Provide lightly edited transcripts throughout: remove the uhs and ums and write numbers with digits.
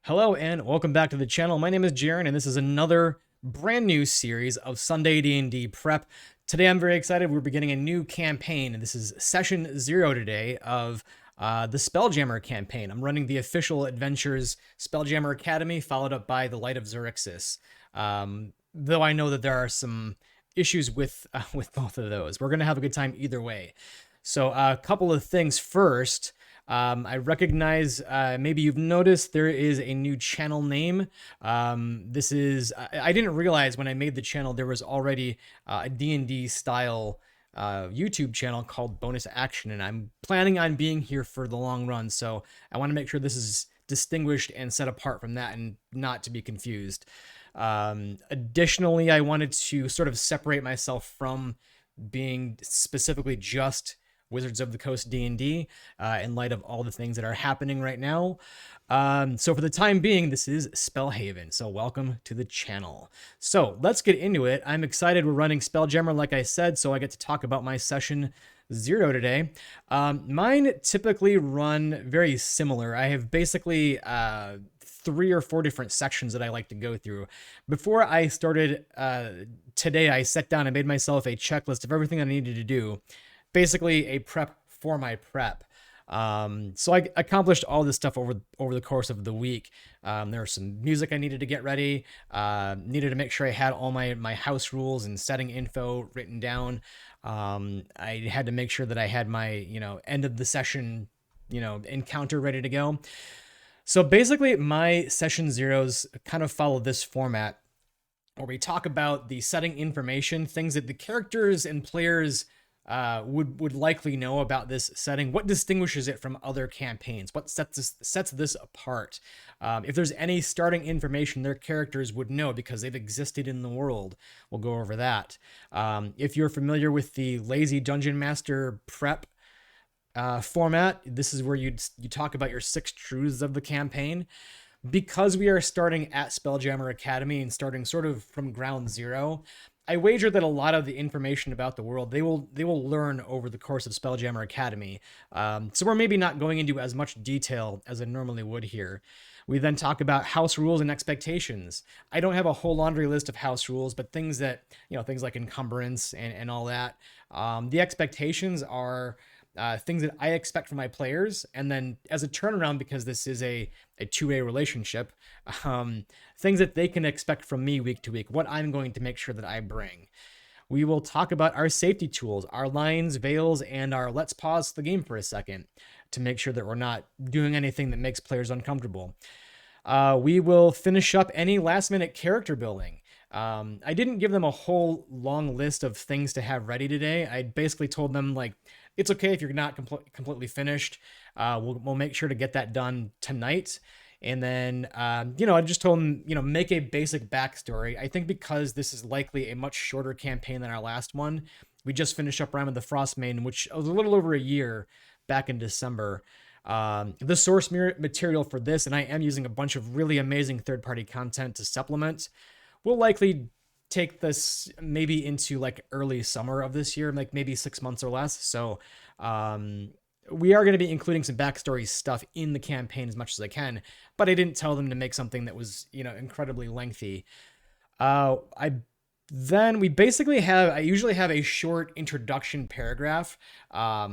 Hello and welcome back to the channel. My name is Jaren and this is another brand new series of Sunday D&D Prep. Today I'm very excited. We're beginning a new campaign and this is session 0 today of the Spelljammer Campaign. I'm running the official Adventures Spelljammer Academy followed up by the Light of Xerxes. Though I know that there are some issues with both of those. We're going to have a good time either way. So a couple of things first. I recognize, maybe you've noticed there is a new channel name. This is, I didn't realize when I made the channel there was already a D&D style YouTube channel called Bonus Action, and I'm planning on being here for the long run, so I want to make sure this is distinguished and set apart from that and not to be confused. Additionally, I wanted to sort of separate myself from being specifically just Wizards of the Coast D&D in light of all the things that are happening right now. So for the time being, this is Spellhaven. So welcome to the channel. So let's get into it. I'm excited. We're running Spelljammer, like I said, so I get to talk about my session 0 today. Mine typically run very similar. I have basically 3 or 4 different sections that I like to go through. Before I started today, I sat down and made myself a checklist of everything I needed to do. Basically a prep for my prep. So I accomplished all this stuff over the course of the week. There was some music I needed to get ready. Needed to make sure I had all my house rules and setting info written down. I had to make sure that I had my, end of the session, encounter ready to go. So basically my session zeros kind of follow this format where we talk about the setting information, things that the characters and players would likely know about this setting. What distinguishes it from other campaigns? What sets this apart? If there's any starting information their characters would know because they've existed in the world, we'll go over that. If you're familiar with the Lazy Dungeon Master prep format, this is where you talk about your 6 truths of the campaign. Because we are starting at Spelljammer Academy and starting sort of from ground zero, I wager that a lot of the information about the world they will learn over the course of Spelljammer Academy. So we're maybe not going into as much detail as I normally would here. We then talk about house rules and expectations. I don't have a whole laundry list of house rules, but things that, things like encumbrance and all that. The expectations are things that I expect from my players, and then as a turnaround, because this is a two-way relationship, things that they can expect from me week to week, what I'm going to make sure that I bring. We will talk about our safety tools, our lines, veils, and our let's pause the game for a second to make sure that we're not doing anything that makes players uncomfortable. We will finish up any last-minute character building. I didn't give them a whole long list of things to have ready today. I basically told them, like, it's okay if you're not completely finished. We'll make sure to get that done tonight. And then, I just told them, make a basic backstory. I think because this is likely a much shorter campaign than our last one, we just finished up Rime of the Frostmaiden, which was a little over a year back in December. The source material for this, and I am using a bunch of really amazing third-party content to supplement, will likely take this maybe into like early summer of this year, like maybe 6 months or less. So we are going to be including some backstory stuff in the campaign as much as I can, but I didn't tell them to make something that was, incredibly lengthy. Then we basically I usually have a short introduction paragraph, a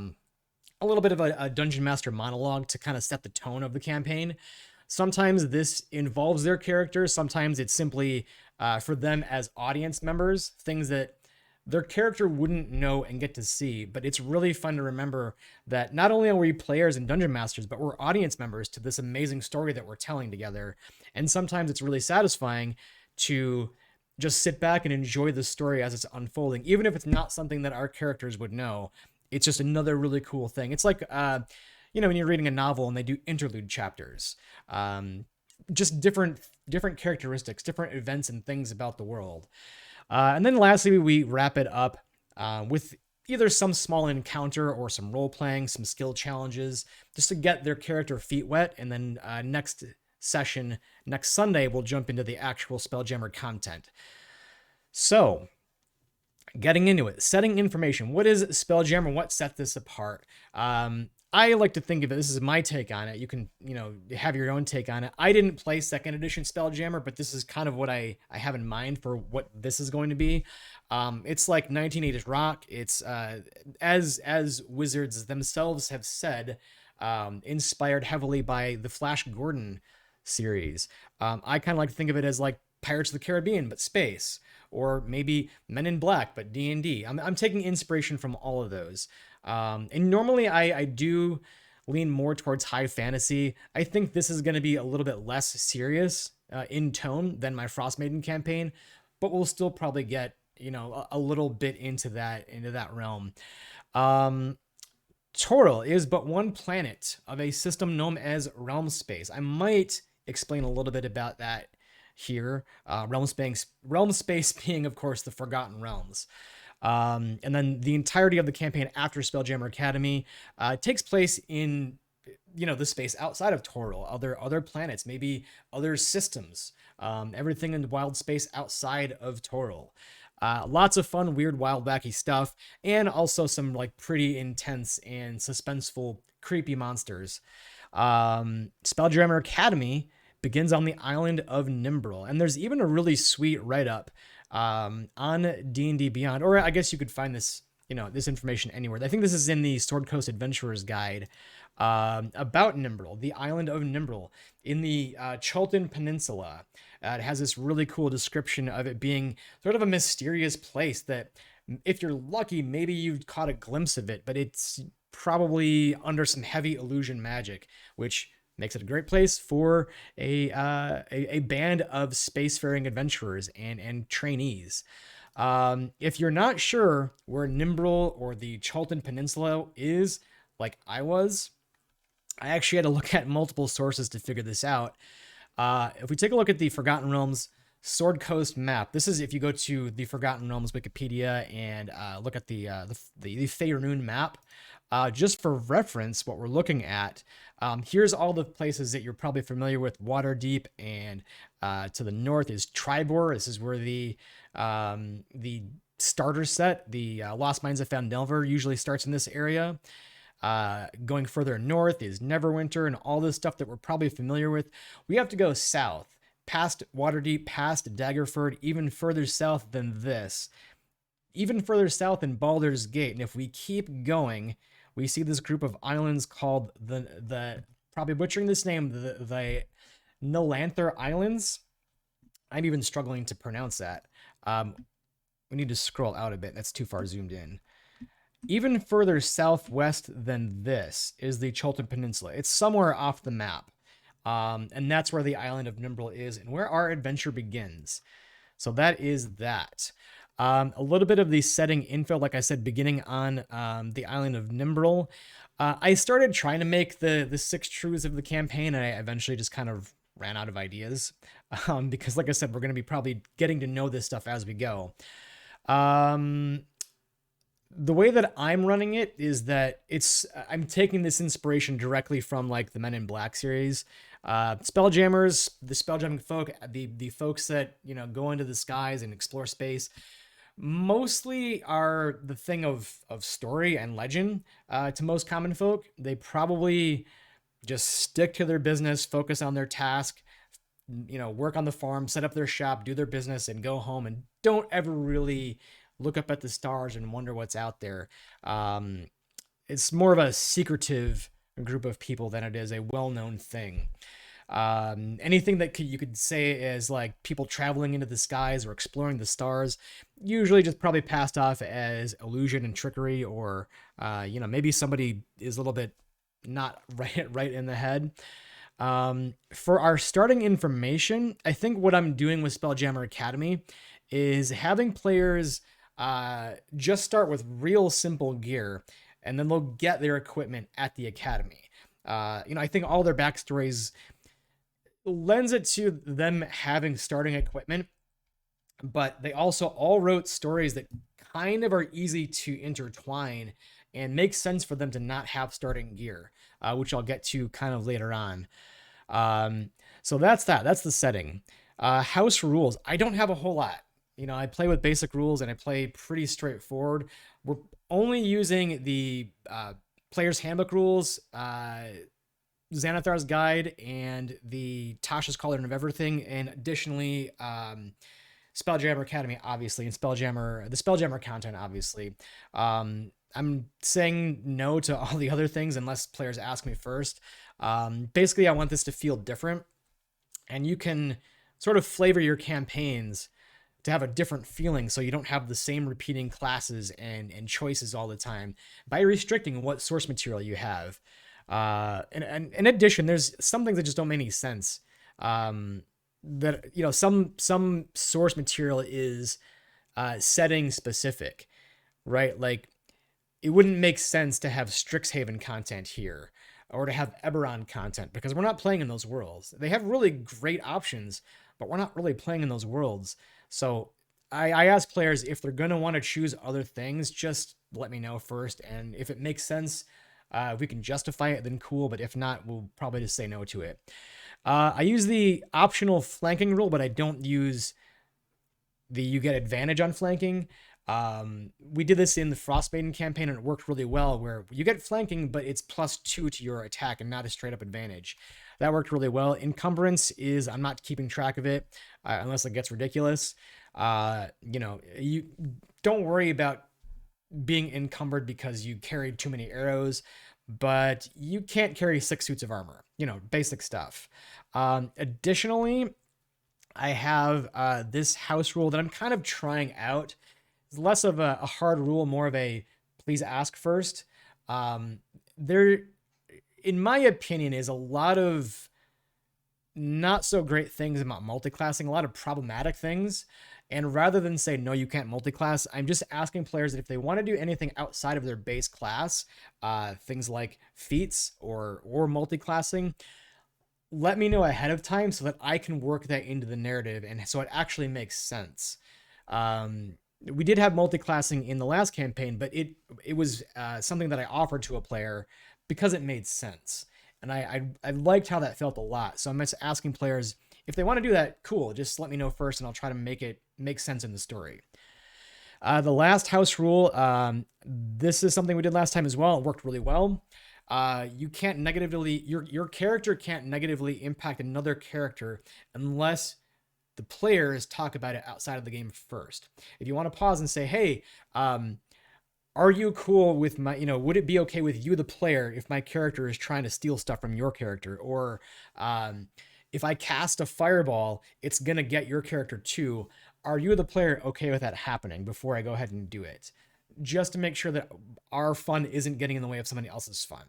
little bit of a Dungeon Master monologue to kind of set the tone of the campaign. Sometimes this involves their characters. Sometimes it's simply for them as audience members, things that their character wouldn't know and get to see. But it's really fun to remember that not only are we players and dungeon masters, but we're audience members to this amazing story that we're telling together. And sometimes it's really satisfying to just sit back and enjoy the story as it's unfolding, even if it's not something that our characters would know. It's just another really cool thing. It's like, when you're reading a novel and they do interlude chapters, just different characteristics, different events and things about the world. And then lastly, we wrap it up with either some small encounter or some role playing, some skill challenges, just to get their character feet wet. And then next session, next Sunday, we'll jump into the actual Spelljammer content. So, getting into it, setting information. What is Spelljammer? What set this apart? I like to think of it, this is my take on it. You can, have your own take on it. I didn't play second edition Spelljammer, but this is kind of what I have in mind for what this is going to be. It's like 1980s rock. It's as Wizards themselves have said, inspired heavily by the Flash Gordon series. I kind of like to think of it as like Pirates of the Caribbean, but space, or maybe Men in Black, but D&D. I'm taking inspiration from all of those. And normally I do lean more towards high fantasy. I think this is going to be a little bit less serious in tone than my Frost Maiden campaign, but we'll still probably get, a little bit into that realm. Toril is but one planet of a system known as Realm Space. I might explain a little bit about that here. Realm Space being, of course, the Forgotten Realms. And then the entirety of the campaign after Spelljammer Academy takes place in, the space outside of Toril, other planets, maybe other systems, everything in the wild space outside of Toril. Lots of fun, weird, wild, wacky stuff, and also some like pretty intense and suspenseful, creepy monsters. Spelljammer Academy begins on the island of Nimbrel, and there's even a really sweet write-up on D&D Beyond, or I guess you could find this, this information anywhere. I think this is in the Sword Coast Adventurer's Guide about Nimbrel, the island of Nimbrel in the Chultan Peninsula. It has this really cool description of it being sort of a mysterious place that, if you're lucky, maybe you've caught a glimpse of it, but it's probably under some heavy illusion magic, which makes it a great place for a band of spacefaring adventurers and trainees. If you're not sure where Nimbrel or the Chultan Peninsula is, like I was, I actually had to look at multiple sources to figure this out. If we take a look at the Forgotten Realms Sword Coast map, this is if you go to the Forgotten Realms Wikipedia and look at the Faerun map. Just for reference, what we're looking at, here's all the places that you're probably familiar with. Waterdeep, and to the north is Tribor. This is where the starter set, the Lost Mines of Phandelver, usually starts in this area. Going further north is Neverwinter and all this stuff that we're probably familiar with. We have to go south, past Waterdeep, past Daggerford, even further south than this. Even further south in Baldur's Gate. And if we keep going, we see this group of islands called the probably butchering this name, the Nilanther Islands. I'm even struggling to pronounce that. We need to scroll out a bit. That's too far zoomed in. Even further southwest than this is the Chultan Peninsula. It's somewhere off the map. And that's where the island of Nimbrel is and where our adventure begins. So that is that. A little bit of the setting info, like I said, beginning on the island of Nimbrel. I started trying to make the 6 truths of the campaign, and I eventually just kind of ran out of ideas. Because, like I said, we're going to be probably getting to know this stuff as we go. The way that I'm running it is that I'm taking this inspiration directly from like the Men in Black series. Spelljammers, the spelljamming folk, the folks that, go into the skies and explore space, mostly are the thing of story and legend to most common folk. They probably just stick to their business, focus on their task, work on the farm, set up their shop, do their business, and go home, and don't ever really look up at the stars and wonder what's out there. It's more of a secretive group of people than it is a well-known thing. Anything that you could say is like people traveling into the skies or exploring the stars, usually just probably passed off as illusion and trickery, or maybe somebody is a little bit not right in the head. For our starting information, I think what I'm doing with Spelljammer Academy is having players just start with real simple gear, and then they'll get their equipment at the academy. I think all their backstories lends it to them having starting equipment, but they also all wrote stories that kind of are easy to intertwine and make sense for them to not have starting gear, which I'll get to kind of later on. So that's the setting. House rules. I don't have a whole lot. I play with basic rules and I play pretty straightforward. We're only using the player's handbook rules, Xanathar's Guide, and the Tasha's Cauldron of Everything, and additionally, Spelljammer Academy, obviously, and the Spelljammer content, obviously. I'm saying no to all the other things unless players ask me first. Basically, I want this to feel different, and you can sort of flavor your campaigns to have a different feeling so you don't have the same repeating classes and choices all the time by restricting what source material you have. And in addition, there's some things that just don't make any sense. That some source material is setting specific, right? Like it wouldn't make sense to have Strixhaven content here or to have Eberron content because we're not playing in those worlds. They have really great options, but we're not really playing in those worlds. So I ask players if they're going to want to choose other things, just let me know first. And if it makes sense, if we can justify it, then cool. But if not, we'll probably just say no to it. I use the optional flanking rule, but I don't use the you get advantage on flanking. We did this in the Frostmaiden campaign and it worked really well where you get flanking, but it's +2 to your attack and not a straight up advantage. That worked really well. Encumbrance is, I'm not keeping track of it unless it gets ridiculous. You don't worry about being encumbered because you carried too many arrows, but you can't carry 6 suits of armor, basic stuff. Additionally, I have this house rule that I'm kind of trying out. It's less of a hard rule, more of a please ask first. There, in my opinion, is a lot of not so great things about multiclassing, a lot of problematic things. And rather than say, no, you can't multiclass, I'm just asking players that if they want to do anything outside of their base class, things like feats or multiclassing, let me know ahead of time so that I can work that into the narrative and so it actually makes sense. We did have multiclassing in the last campaign, but it was something that I offered to a player because it made sense. And I liked how that felt a lot. So I'm just asking players, if they want to do that, cool, just let me know first and I'll try to make it make sense in the story. The last house rule, this is something we did last time as well. It worked really well. You can't negatively, your character can't negatively impact another character unless the players talk about it outside of the game first. If you want to pause and say, hey, are you cool with my, would it be okay with you, the player, if my character is trying to steal stuff from your character? Or if I cast a fireball, it's going to get your character too. Are you, the player, okay with that happening before I go ahead and do it? Just to make sure that our fun isn't getting in the way of somebody else's fun.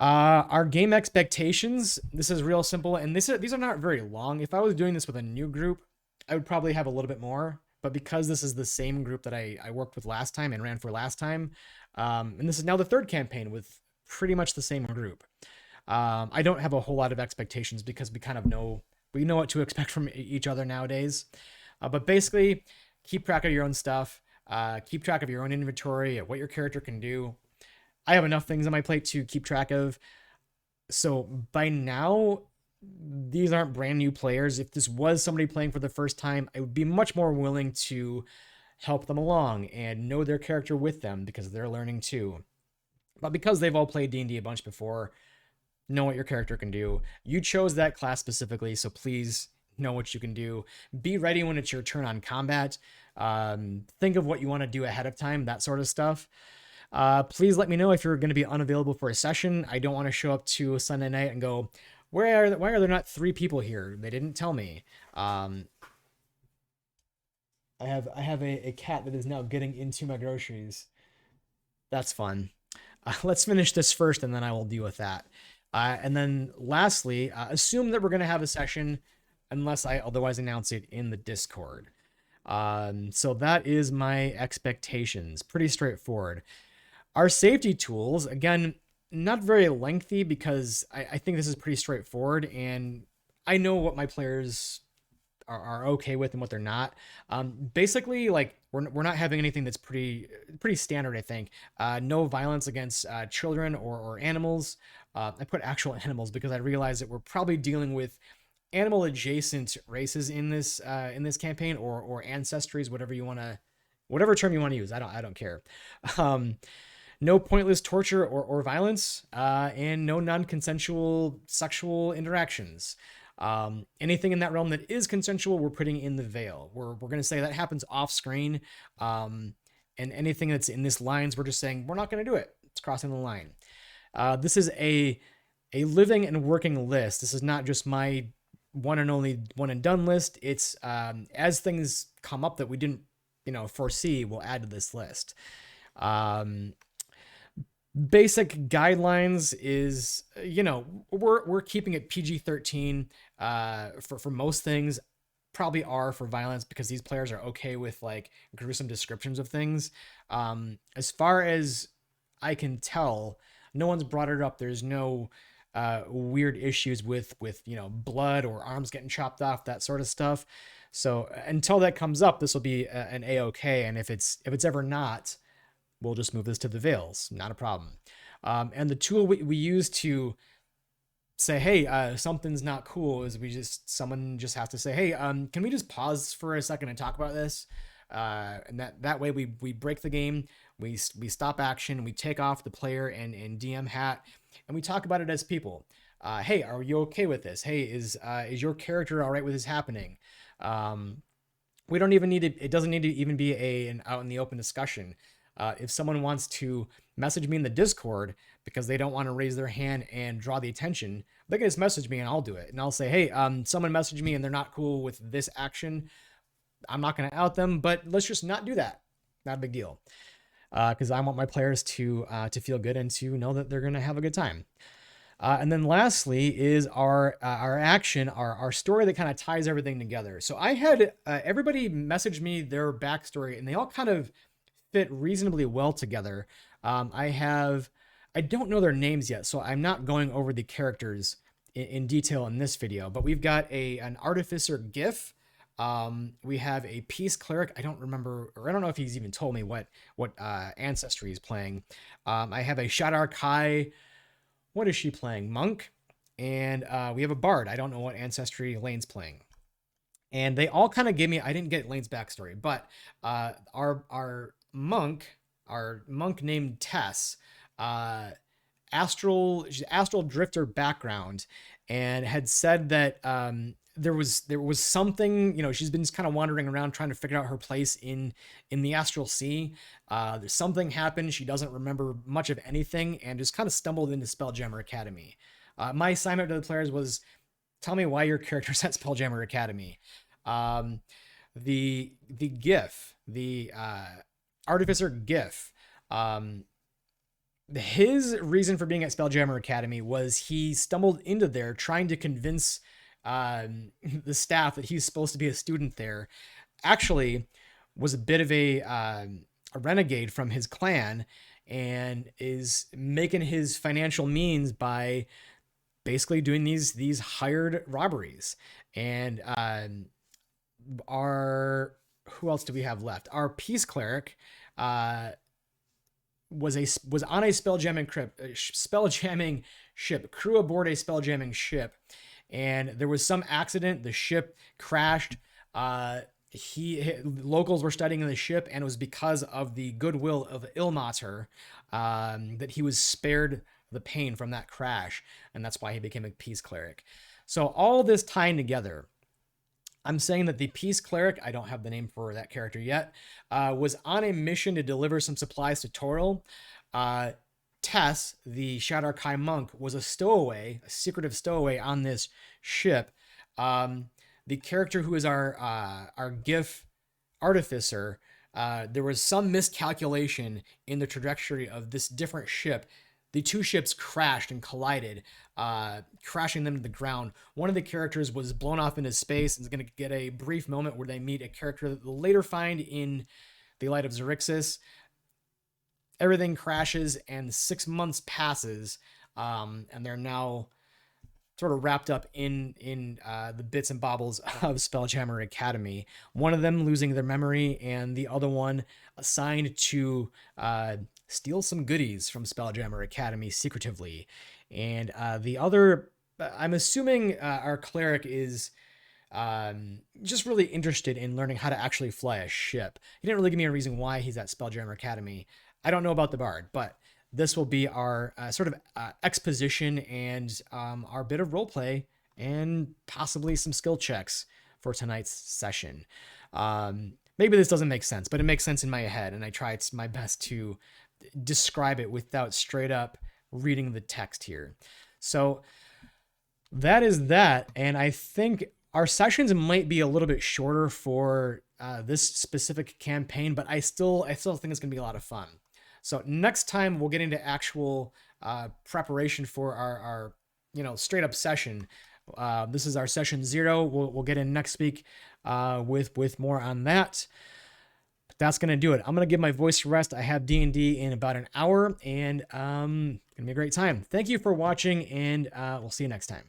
Our game expectations, this is real simple, and these are not very long. If I was doing this with a new group, I would probably have a little bit more, but because this is the same group that I worked with last time and ran for last time, and this is now the third campaign with pretty much the same group, I don't have a whole lot of expectations because we kind of know what to expect from each other nowadays. But basically, keep track of your own stuff, keep track of your own inventory, of what your character can do. I have enough things on my plate to keep track of. So by now, these aren't brand new players. If this was somebody playing for the first time, I would be much more willing to help them along and know their character with them because they're learning too. But because they've all played D&D a bunch before, know what your character can do. You chose that class specifically, so please know what you can do. Be ready when it's your turn on combat. Think of what you want to do ahead of time, that sort of stuff. Please let me know if you're going to be unavailable for a session. I don't want to show up to a Sunday night and go, why are there not 3 people here? They didn't tell me. I have a cat that is now getting into my groceries. That's fun. Let's finish this first and then I will deal with that. And then lastly, assume that we're going to have a session unless I otherwise announce it in the Discord. So that is my expectations. Pretty straightforward. Our safety tools, again, not very lengthy because I think this is pretty straightforward and I know what my players are okay with and what they're not. Basically, like we're not having anything that's pretty standard, I think. No violence against children or animals. I put actual animals because I realize that we're probably dealing with animal adjacent races in this campaign or ancestries, whatever term you want to use. I don't care. no pointless torture or violence, and no non-consensual sexual interactions. Anything in that realm that is consensual, we're putting in the veil. We're going to say that happens off screen. And anything that's in this lines, we're just saying we're not going to do it. It's crossing the line. This is a living and working list. This is not just my one and only one and done list. It's as things come up that we didn't foresee, we'll add to this list. Basic guidelines is, we're keeping it PG-13 for most things. Probably R for violence, because these players are okay with like gruesome descriptions of things. As far as I can tell, no one's brought it up. There's no weird issues with blood or arms getting chopped off, that sort of stuff. So until that comes up, this will be an A-okay. And if it's ever not, we'll just move this to the veils. Not a problem. And the tool we use to say, hey, something's not cool, is someone just has to say, hey, can we just pause for a second and talk about this? And that way we break the game, we stop action, we take off the player and DM hat, and we talk about it as people. Hey, are you okay with this? Hey, is your character all right with this happening? We don't even need it doesn't need to even be an out in the open discussion. If someone wants to message me in the Discord because they don't want to raise their hand and draw the attention, they can just message me and I'll do it. And I'll say, hey, someone messaged me and they're not cool with this action. I'm not going to out them, but let's just not do that. Not a big deal. Because I want my players to feel good and to know that they're going to have a good time. And then lastly is our action, our story that kind of ties everything together. So I had everybody message me their backstory, and they all kind of fit reasonably well together. I don't know their names yet, so I'm not going over the characters in detail in this video, but we've got an artificer GIF. We have a peace cleric. I don't remember, or I don't know if he's even told me what ancestry he's playing. I have a Shadar Kai. What is she playing? Monk. And we have a bard. I don't know what ancestry Lane's playing. And they all kind of gave me, I didn't get Lane's backstory, but our monk named Tess, astral drifter background, and had said that there was something, she's been just kind of wandering around trying to figure out her place in the astral sea. There's something happened. She doesn't remember much of anything and just kind of stumbled into Spelljammer Academy. My assignment to the players was, tell me why your character's at Spelljammer Academy. The GIF, the Artificer GIF, his reason for being at Spelljammer Academy was he stumbled into there trying to convince the staff that he's supposed to be a student there. Actually was a bit of a renegade from his clan, and is making his financial means by basically doing these hired robberies. And who else do we have left? Our peace cleric was on a spelljamming ship, crew aboard a spelljamming ship, and there was some accident. The ship crashed. Locals were studying the ship, and it was because of the goodwill of Ilmater that he was spared the pain from that crash, and that's why he became a peace cleric. So all this tying together, I'm saying that the peace cleric, I don't have the name for that character yet, was on a mission to deliver some supplies to Toril. Tess, the Shadar Kai monk, was a secretive stowaway on this ship. The character who is our GIF artificer, there was some miscalculation in the trajectory of this different ship. The two ships crashed and collided, crashing them to the ground. One of the characters was blown off into space and is going to get a brief moment where they meet a character that they'll later find in the Light of Xerxes. Everything crashes, and 6 months passes, and they're now sort of wrapped up in the bits and baubles of Spelljammer Academy. One of them losing their memory, and the other one assigned to steal some goodies from Spelljammer Academy secretively. And the other, I'm assuming our cleric is just really interested in learning how to actually fly a ship. He didn't really give me a reason why he's at Spelljammer Academy. I don't know about the bard, but this will be our sort of exposition and our bit of roleplay and possibly some skill checks for tonight's session. Maybe this doesn't make sense, but it makes sense in my head, and I try my best to describe it without straight up reading the text here. So that is that, and I think our sessions might be a little bit shorter for this specific campaign, but I still think it's gonna be a lot of fun. So next time we'll get into actual preparation for our straight up session. This is our session 0. We'll get in next week with more on that. But that's gonna do it. I'm gonna give my voice a rest. I have D&D in about an hour, and gonna be a great time. Thank you for watching, and we'll see you next time.